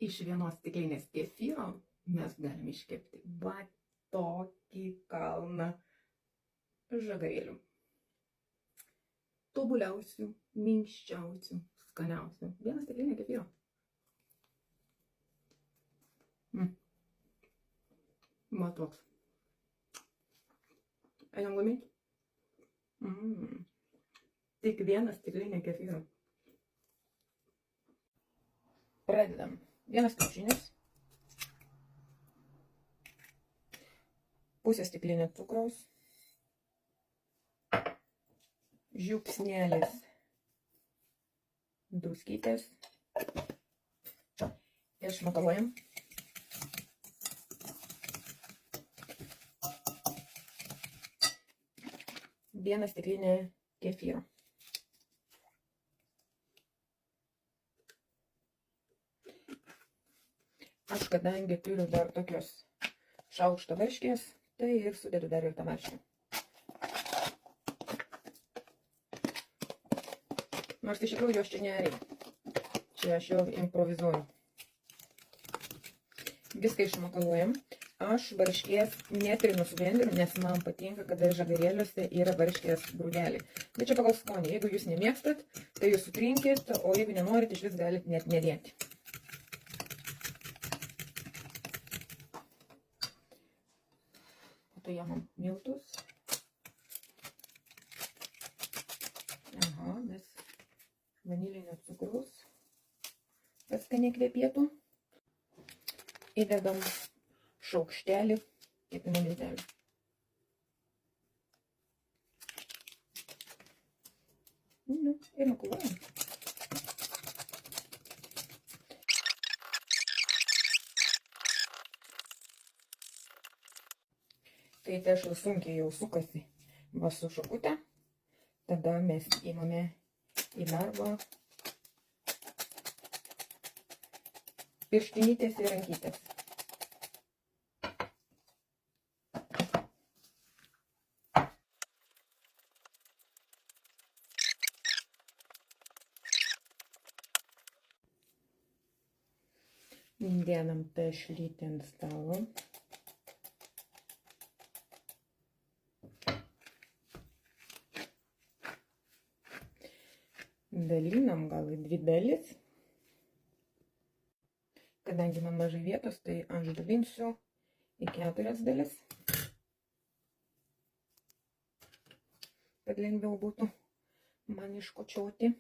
Iš vienos stiklinės kefyro mes galime iškepti va tokį kalną žagarėlių. Tobuliausių, minkščiausių, skaniausių. Vieną stiklinę kefyro. Va toks. Einam gaminti? Tik vieną stiklinę kefyro. Pradedam. Vienas kiaušinis. Pusė stiklinė cukraus. Žiupsnelis druskytės. Išmakaluojam. Vieną stiklinę kefyro. Aš kadangi turiu dar tokios šaukšto varškės, tai ir sudedu dar ir tą varškę. Nors iš tikrųjų jos čia nereikia. Čia aš jau improvizuoju. Viską išmakaluojam. Aš varškės netrinu su blenderiu, nes man patinka, kada žagarėliuose yra varškės grūdeliai. Bet čia pagal skonį. Jeigu jūs nemėgstat, tai jūs sutrinkit, o jeigu nenorit, iš vis galit net nedėti. Tai jamam miltus. Aha, mes vanilinio cukraus, kad skaniai kvepėtų. Įdedam šaukštelį kepimo miltelių. Ir makaluojam. Kai tešlas sunkiai jau sukasi va su šakute, tada mes įmame į darbą pirštinytės ir rankytės. Dėdam tešlytę ant stalo. Dalinam gal į 2 dalis. Kadangi man mažai vietos, tai aš dalinsiu į 4 dalis. Kad lengviau būtų man iškočioti.